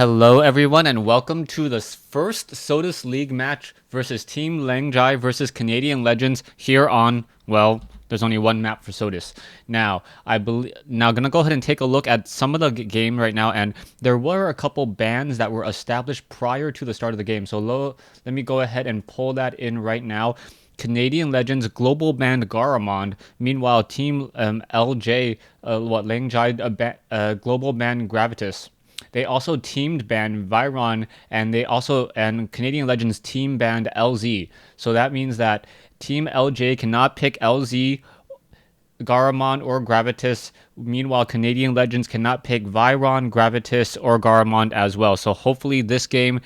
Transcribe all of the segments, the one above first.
Hello everyone and welcome to the first SOTIS League match versus Team Langjai versus Canadian Legends here on, well, there's only one map for SOTIS. Now, gonna go ahead and take a look at some of the game right now, and there were a couple bans that were established prior to the start of the game. So let me go ahead and pull that in right now. Canadian Legends global banned Garamond. Meanwhile, Team LJ, Langjai global banned Gravitas. They also teamed banned Viron, and Canadian Legends team banned LZ. So that means that Team LJ cannot pick LZ, Garamond, or Gravitas. Meanwhile, Canadian Legends cannot pick Viron, Gravitas, or Garamond as well. So hopefully this game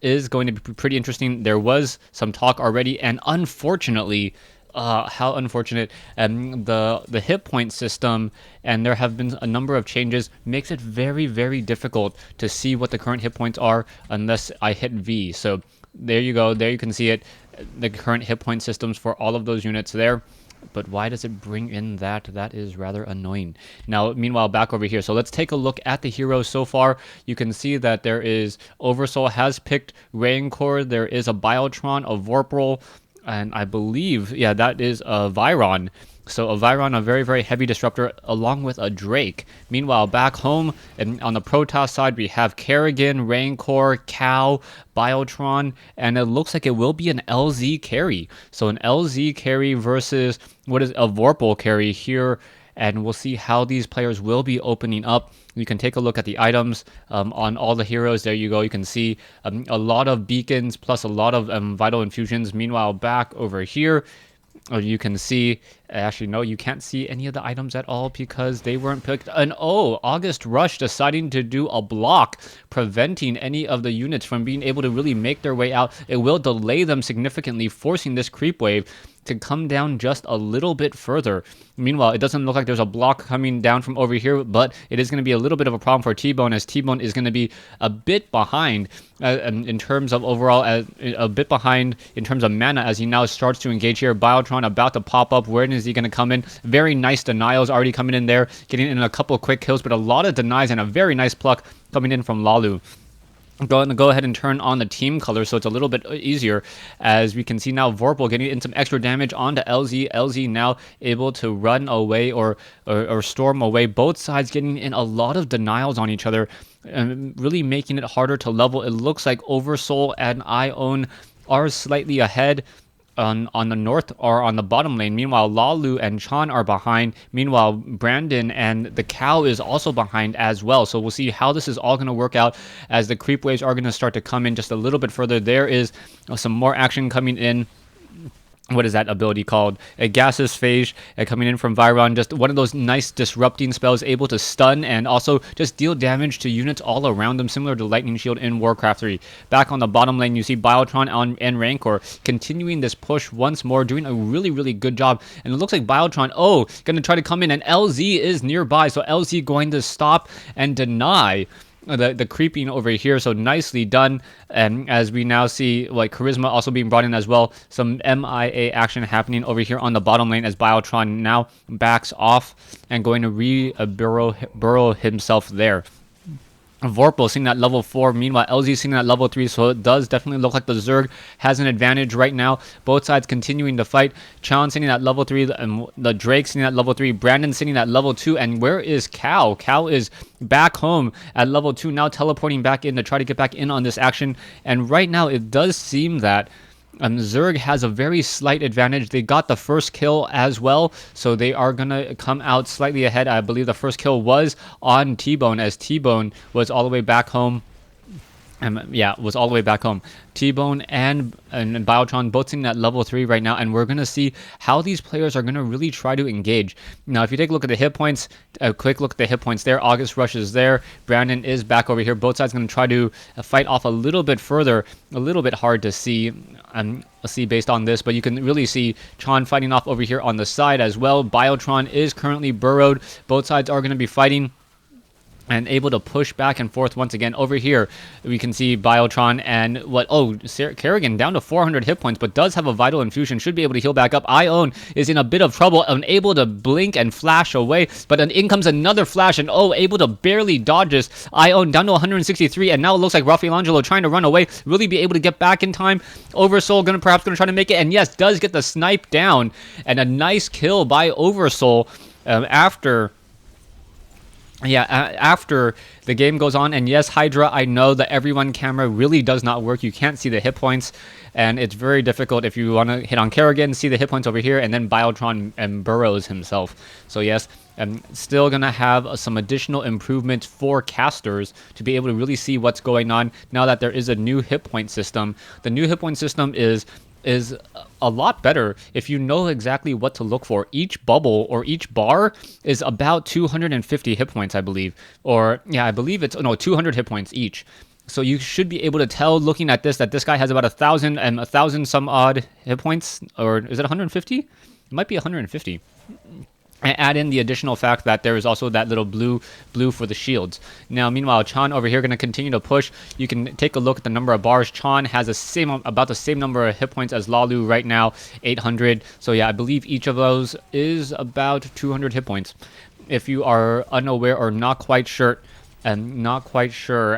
is going to be pretty interesting. There was some talk already, and unfortunately, how unfortunate, the hit point system, and there have been a number of changes, makes it very, very difficult to see what the current hit points are unless I hit V. So there you go. There you can see it, the current hit point systems for all of those units there. But why does it bring in that? That is rather annoying. Now, meanwhile, back over here. So let's take a look at the heroes so far. You can see that there is Oversoul has picked Rancor. There is a Biotron, a Vorpal, and I believe, yeah, that is a Viron. So a Viron, a very, very heavy disruptor, along with a Drake. Meanwhile, back home, and on the Protoss side, we have Kerrigan, Rancor, Cow, Biotron, and it looks like it will be an LZ carry. So an LZ carry versus what is a Vorpal carry here, and we'll see how these players will be opening up. You can take a look at the items on all the heroes. There you go. You can see a lot of beacons plus a lot of vital infusions. Meanwhile, back over here, you can see, actually no, you can't see any of the items at all because they weren't picked. And oh, August Rush deciding to do a block, preventing any of the units from being able to really make their way out. It will delay them significantly, forcing this creep wave to come down just a little bit further. Meanwhile, it doesn't look like there's a block coming down from over here, but it is going to be a little bit of a problem for T-Bone, as T-Bone is going to be a bit behind in terms of overall, a bit behind in terms of mana as he now starts to engage here. Biotron about to pop up. Where is he going to come in? Very nice denials already coming in there, getting in a couple quick kills, but a lot of denies and a very nice pluck coming in from Lalu. Go ahead and turn on the team color so it's a little bit easier, as we can see now Vorpal getting in some extra damage onto LZ. LZ now able to run away or storm away. Both sides getting in a lot of denials on each other, really making it harder to level. It looks like Oversoul and Ion are slightly ahead on the north or on the bottom lane. Meanwhile, Lalu and Chan are behind. Meanwhile, Brandon and the Cow is also behind as well. So we'll see how this is all going to work out as the creep waves are going to start to come in just a little bit further. There is some more action coming in. What is that ability called? A gaseous phage coming in from Viron. Just one of those nice disrupting spells, able to stun and also just deal damage to units all around them, similar to Lightning Shield in Warcraft 3. Back on the bottom lane, you see Biotron and Rancor continuing this push once more, doing a really, really good job. And it looks like Biotron, going to try to come in, and LZ is nearby. So LZ going to stop and deny the creeping over here. So nicely done. And as we now see, like, Charisma also being brought in as well. Some MIA action happening over here on the bottom lane as Biotron now backs off and going to burrow himself there. Vorpal seeing that level 4, meanwhile LZ seeing that level 3, so it does definitely look like the Zerg has an advantage right now. Both sides continuing to fight. Chan sitting at level 3, and the Drake sitting at level 3, Brandon sitting at level 2, and where is Cow? Cow is back home at level 2, now teleporting back in to try to get back in on this action. And right now it does seem that Zerg has a very slight advantage. They got the first kill as well, so they are going to come out slightly ahead. I believe the first kill was on T-Bone, as T-Bone was all the way back home. Was all the way back home. T-Bone and Biotron both sitting at level 3 right now, and we're going to see how these players are going to really try to engage. Now, if you take a look at the hit points, a quick look at the hit points there, August Rush is there, Brandon is back over here. Both sides going to try to fight off a little bit further, a little bit hard to see based on this, but you can really see Chan fighting off over here on the side as well. Biotron is currently burrowed. Both sides are going to be fighting. and able to push back and forth once again. Over here, we can see Biotron and Kerrigan down to 400 hit points, but does have a Vital Infusion, should be able to heal back up. Ione is in a bit of trouble, unable to blink and flash away, but then in comes another flash, and able to barely dodge this. Ione down to 163, and now it looks like Raffiangelo trying to run away, really be able to get back in time. Oversoul perhaps gonna try to make it, and yes, does get the snipe down, and a nice kill by Oversoul after the game goes on. And yes, Hydra, I know the everyone camera really does not work. You can't see the hit points, and it's very difficult if you want to hit on Kerrigan, see the hit points over here, and then Biotron and Burrows himself. So yes, I'm still going to have some additional improvements for casters to be able to really see what's going on now that there is a new hit point system. The new hit point system is a lot better if you know exactly what to look for. Each bubble or each bar is about 250 hit points, I believe. Or, yeah, I believe it's, no, 200 hit points each. So you should be able to tell looking at this that this guy has about 1,000 some odd hit points. Or is it 150? It might be 150. And add in the additional fact that there is also that little blue for the shields. Now, meanwhile, Chan over here going to continue to push. You can take a look at the number of bars. Chan has about the same number of hit points as Lalu right now, 800. So yeah, I believe each of those is about 200 hit points. If you are unaware or not quite sure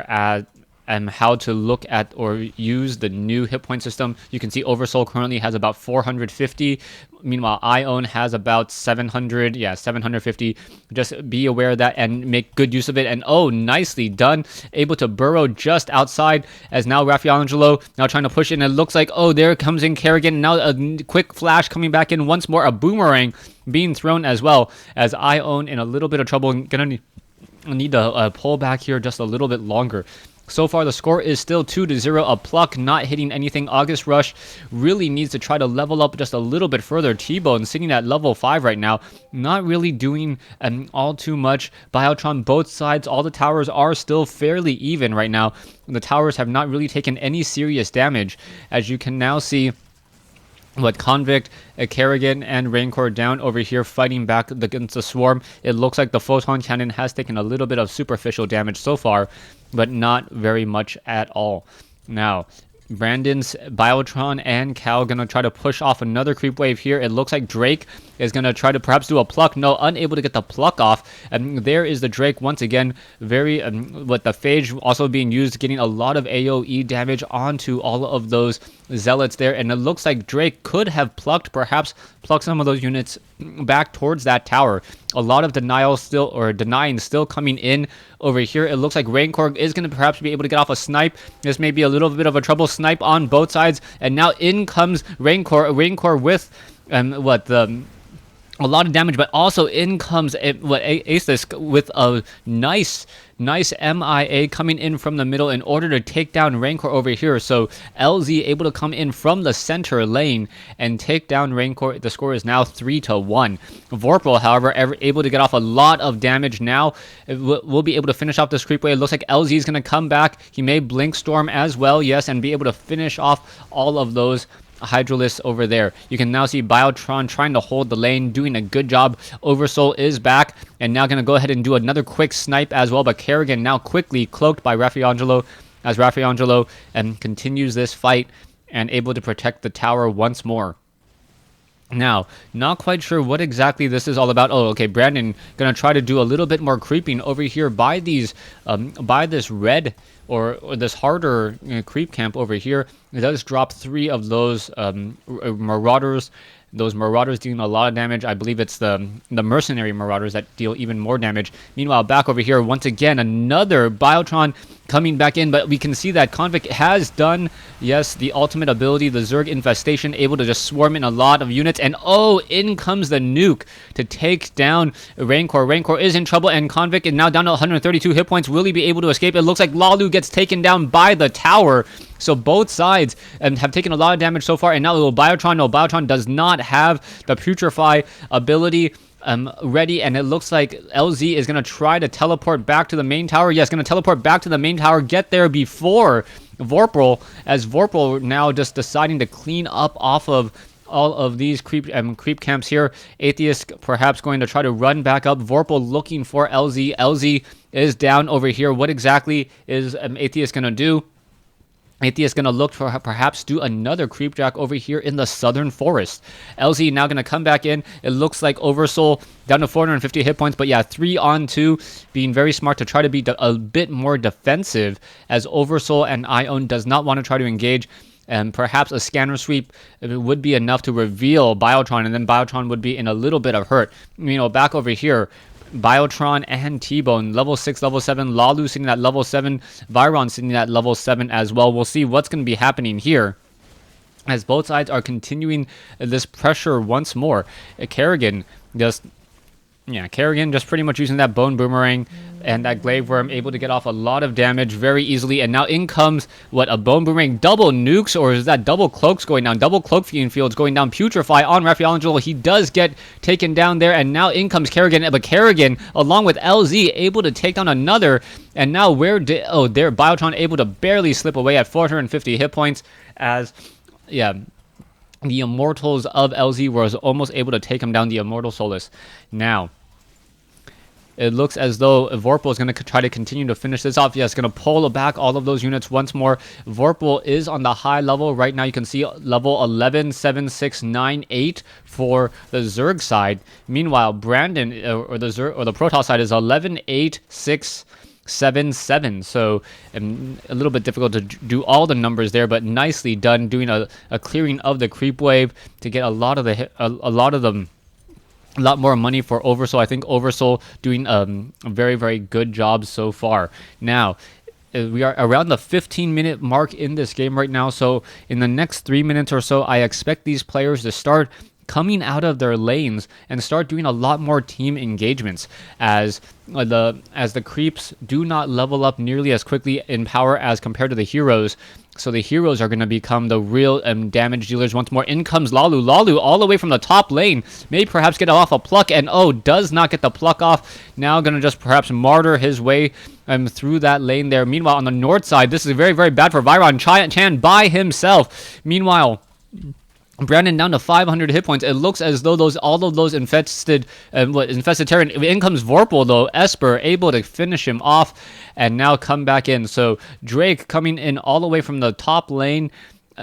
as how to look at or use the new hit point system, you can see Oversoul currently has about 450. Meanwhile, Ione has about 700. Yeah, 750. Just be aware of that and make good use of it. And nicely done. Able to burrow just outside as now Raffiangelo now trying to push in. It looks like, there comes in Kerrigan. Now a quick flash coming back in once more. A boomerang being thrown as well as Ione in a little bit of trouble. Gonna need to pull back here just a little bit longer. So far, the score is still 2-0. A Pluck not hitting anything. August Rush really needs to try to level up just a little bit further. T-Bone sitting at level 5 right now. Not really doing all too much. Biotron, both sides, all the towers are still fairly even right now. The towers have not really taken any serious damage. As you can now see, Convict, Kerrigan, and Rancor down over here fighting back against the Swarm. It looks like the Photon Cannon has taken a little bit of superficial damage so far, but not very much at all. Now, Brandon's Biotron and Cal gonna try to push off another creep wave here. It looks like Drake is gonna try to perhaps do a pluck. No, unable to get the pluck off. And there is the Drake once again. Very with the Phage also being used, getting a lot of AoE damage onto all of those zealots there. And it looks like Drake could have perhaps plucked some of those units back towards that tower. A lot of denying still coming in over here. It looks like Rancor is going to perhaps be able to get off a snipe. This may be a little bit of a trouble snipe on both sides. And now in comes Rancor with a lot of damage, but also in comes Aces with a nice MIA coming in from the middle in order to take down Rancor over here. So LZ able to come in from the center lane and take down Rancor. The score is now 3-1. Vorpal, however, able to get off a lot of damage now. We'll be able to finish off this creep wave. It looks like LZ is going to come back. He may Blink Storm as well, yes, and be able to finish off all of those Hydralisks over there. You can now see Biotron trying to hold the lane, doing a good job. Oversoul is back, and now going to go ahead and do another quick snipe as well, but Kerrigan now quickly cloaked by Raffiangelo as Raffiangelo continues this fight and able to protect the tower once more. Now, not quite sure what exactly this is all about. Brandon gonna try to do a little bit more creeping over here by these, by this red or this harder creep camp over here. It does drop 3 of those marauders. Those marauders dealing a lot of damage. I believe it's the mercenary marauders that deal even more damage. Meanwhile, back over here, once again, another Biotron coming back in, but we can see that Convict has done, yes, the ultimate ability, the Zerg Infestation, able to just swarm in a lot of units, and in comes the nuke to take down Rancor. Rancor is in trouble, and Convict is now down to 132 hit points. Will he be able to escape? It looks like Lalu gets taken down by the tower. So both sides have taken a lot of damage so far, and now little Biotron. No, Biotron does not have the Putrefy ability ready, and it looks like LZ is going to try to teleport back to the main tower. Yes, going to teleport back to the main tower, get there before Vorpal, as Vorpal now just deciding to clean up off of all of these creep camps here. Atheist perhaps going to try to run back up. Vorpal looking for LZ. LZ is down over here. What exactly is Atheist going to do? Atheist going to look for perhaps do another creep jack over here in the southern forest. LZ now going to come back in. It looks like Oversoul down to 450 hit points. But yeah, 3-on-2, being very smart to try to be a bit more defensive, as Oversoul and Ion does not want to try to engage. And perhaps a scanner sweep would be enough to reveal Biotron, and then Biotron would be in a little bit of hurt. Back over here, Biotron and T-Bone, level 6, level 7, Lalu sitting at level 7, Viron sitting at level 7 as well. We'll see what's going to be happening here, as both sides are continuing this pressure once more. Kerrigan just pretty much using that Bone Boomerang and that Glaive Worm, able to get off a lot of damage very easily. And now in comes, a Bone Boomerang, double nukes, or is that double cloaks going down? Double cloak fields going down. Putrefy on Raphael Angelo. He does get taken down there, and now in comes Kerrigan. But Kerrigan, along with LZ, able to take down another. And now there Biotron able to barely slip away at 450 hit points, as the Immortals of LZ was almost able to take him down, the Immortal Solus. Now, it looks as though Vorpal is going to try to continue to finish this off. Yes, going to pull back all of those units once more. Vorpal is on the high level right now. You can see level 117698 for the Zerg side. Meanwhile, Brandon or the Protoss side is 118677. So a little bit difficult to do all the numbers there, but nicely done, doing a clearing of the creep wave to get a lot more money for Oversoul. I think Oversoul doing a very, very good job so far. Now, we are around the 15-minute mark in this game right now, so in the next 3 minutes or so, I expect these players to start coming out of their lanes and start doing a lot more team engagements, as the creeps do not level up nearly as quickly in power as compared to the heroes. So the heroes are going to become the real damage dealers once more. In comes Lalu. Lalu all the way from the top lane. May perhaps get off a pluck, and does not get the pluck off. Now going to just perhaps martyr his way through that lane there. Meanwhile, on the north side, this is very, very bad for Viron Chan by himself. Meanwhile, Brandon down to 500 hit points. It looks as though all of those infested Terran. In comes Vorpal though. Esper able to finish him off, and now come back in. So Drake coming in all the way from the top lane,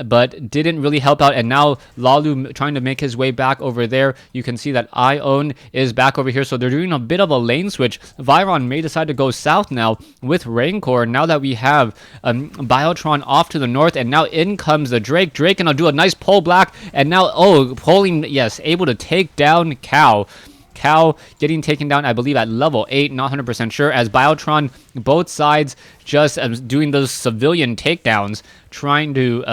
but didn't really help out. And now Lalu trying to make his way back over there. You can see that Ion is back over here, so they're doing a bit of a lane switch. Viron may decide to go south now with Rancor, now that we have Biotron off to the north. And now in comes the Drake. Drake gonna do a nice pull black, and now pulling, yes, able to take down Cow. Cow getting taken down, I believe, at level 8, not 100% sure, as Biotron, both sides just doing those civilian takedowns, trying to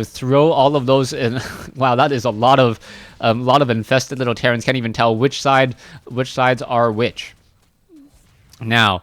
throw all of those in. Wow, that is a lot of infested little Terrans. Can't even tell which sides are which. Now,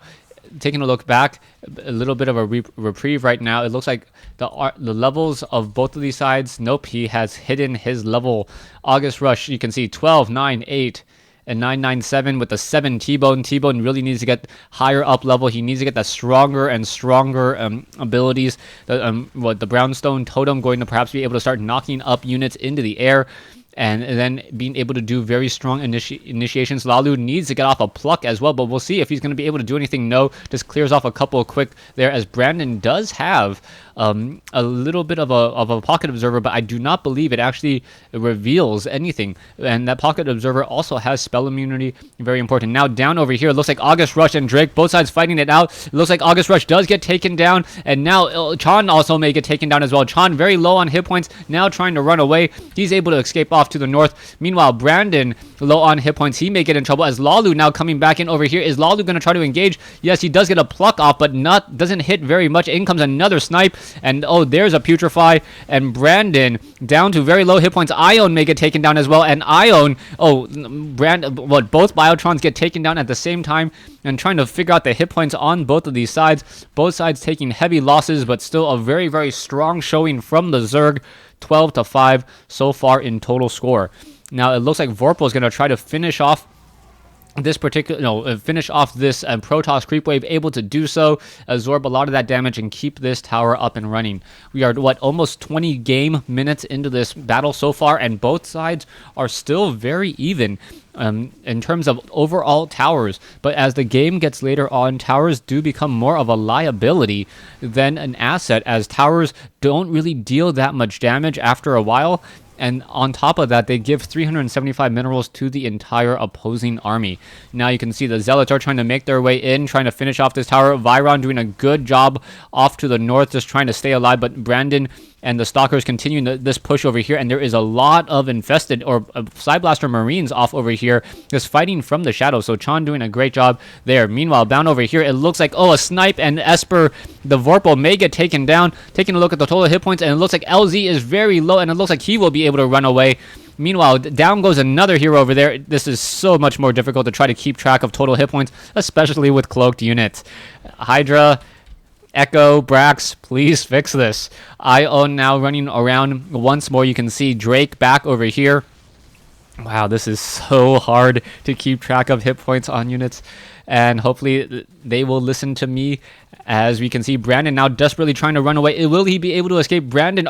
taking a look back, a little bit of a reprieve right now. It looks like the levels of both of these sides. Nope, he has hidden his level. August Rush, you can see 12, 9, 8, and 997 with the 7 T-Bone. T-Bone really needs to get higher up level. He needs to get the stronger and stronger abilities. The Brownstone Totem going to perhaps be able to start knocking up units into the air, and then being able to do very strong initiations. Lalu needs to get off a pluck as well, but we'll see if he's going to be able to do anything. No, just clears off a couple quick there, as Brandon does have a little bit of a pocket observer, but I do not believe it actually reveals anything. And that pocket observer also has spell immunity, very important. Now down over here, it looks like August Rush and Drake, both sides fighting it out. It looks like August Rush does get taken down, and now Chan also may get taken down as well. Chan very low on hit points, now trying to run away. He's able to escape off to the north. Meanwhile, Brandon low on hit points. He may get in trouble, as Lalu now coming back in over here. Is Lalu going to try to engage? Yes, he does get a pluck off, but doesn't hit very much. In comes another snipe, and there's a Putrefy, and Brandon down to very low hit points. Ion may get taken down as well, and Ion, both Biotrons get taken down at the same time, and trying to figure out the hit points on both of these sides. Both sides taking heavy losses, but still a very, very strong showing from the Zerg. 12-5 so far in total score. Now it looks like Vorpal is going to try to finish off this particular, finish off this Protoss creep wave, able to do so, absorb a lot of that damage, and keep this tower up and running. We are, almost 20 game minutes into this battle so far, and both sides are still very even in terms of overall towers. But as the game gets later on, towers do become more of a liability than an asset, as towers don't really deal that much damage after a while. And on top of that, they give 375 minerals to the entire opposing army. Now you can see the Zealots are trying to make their way in, trying to finish off this tower. Viron doing a good job off to the north, just trying to stay alive. But Brandon and the Stalkers continuing this push over here. And there is a lot of infested or Side Blaster Marines off over here, just fighting from the shadows. So Chan doing a great job there. Meanwhile, down over here, it looks like, a snipe, and Esper, the Vorpal, may get taken down. Taking a look at the total hit points, and it looks like LZ is very low, and it looks like he will be able to run away. Meanwhile, down goes another hero over there. This is so much more difficult to try to keep track of total hit points, especially with cloaked units. Hydra, Echo, Brax, please fix this. Ion now running around once more. You can see Drake back over here. Wow, this is so hard to keep track of hit points on units. And hopefully they will listen to me, as we can see Brandon now desperately trying to run away. Will he be able to escape? Brandon,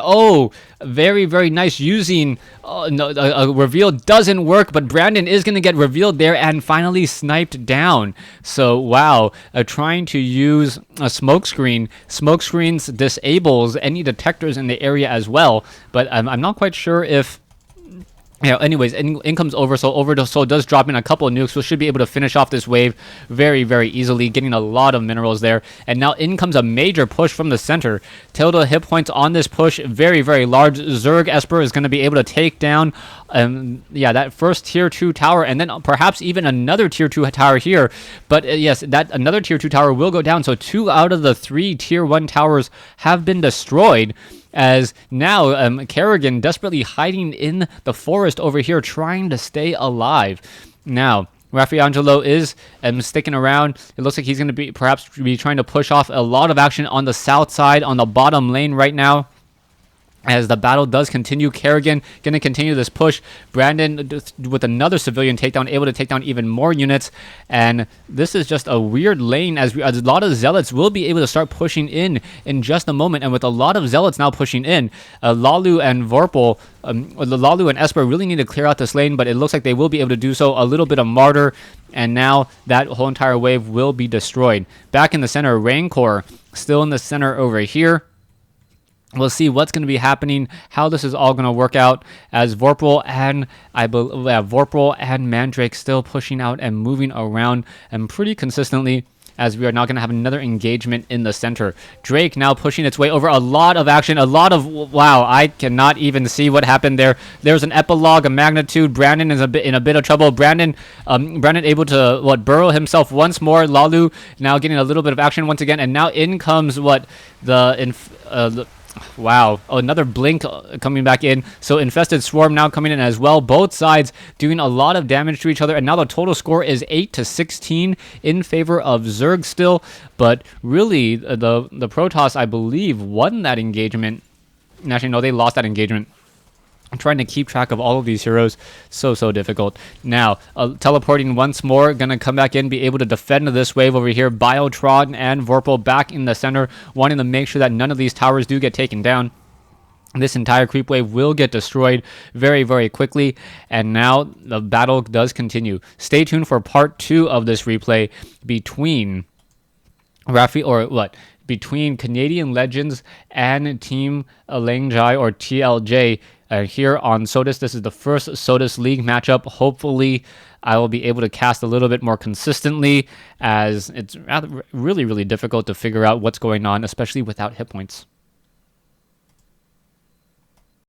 very, very nice using. A reveal doesn't work, but Brandon is going to get revealed there and finally sniped down. So, wow, trying to use a smoke screen. Smoke screens disables any detectors in the area as well, but I'm not quite sure if... anyways, in comes Oversoul does drop in a couple of nukes, so should be able to finish off this wave very, very easily, getting a lot of minerals there. And now in comes a major push from the center. Total hit points on this push, very, very large. Zerg Esper is going to be able to take down, that first tier 2 tower, and then perhaps even another tier 2 tower here. But yes, that another tier 2 tower will go down, so 2 out of the 3 tier 1 towers have been destroyed. As now Kerrigan desperately hiding in the forest over here, trying to stay alive. Now, Raffaangelo is sticking around. It looks like he's going to perhaps be trying to push off a lot of action on the south side, on the bottom lane right now. As the battle does continue, Kerrigan going to continue this push. Brandon with another civilian takedown, able to take down even more units. And this is just a weird lane, as a lot of Zealots will be able to start pushing in just a moment. And with a lot of Zealots now pushing in, Lalu and Vorpal, Lalu and Esper really need to clear out this lane, but it looks like they will be able to do so. A little bit of Martyr, and now that whole entire wave will be destroyed. Back in the center, Rancor still in the center over here. We'll see what's going to be happening, how this is all going to work out, as Vorpal and Vorpal and Mandrake still pushing out and moving around and pretty consistently, as we are now going to have another engagement in the center. Drake now pushing its way over, a lot of action, wow, I cannot even see what happened there. There's an epilogue, a magnitude. Brandon is in a bit of trouble. Brandon able to burrow himself once more. Lalu now getting a little bit of action once again, and now in comes wow, another blink coming back in. So Infested Swarm now coming in as well. Both sides doing a lot of damage to each other. And now the total score is 8-16 in favor of Zerg still. But really, the Protoss, I believe, won that engagement. Actually, no, they lost that engagement. I'm trying to keep track of all of these heroes. So difficult. Now, teleporting once more. Going to come back in, be able to defend this wave over here. Biotron and Vorpal back in the center, wanting to make sure that none of these towers do get taken down. This entire creep wave will get destroyed very, very quickly. And now the battle does continue. Stay tuned for part 2 of this replay between between Canadian Legends and Team TLJ or TLJ here on SOTIS. This is the first SOTIS League matchup. Hopefully, I will be able to cast a little bit more consistently, as it's really, really difficult to figure out what's going on, especially without hit points.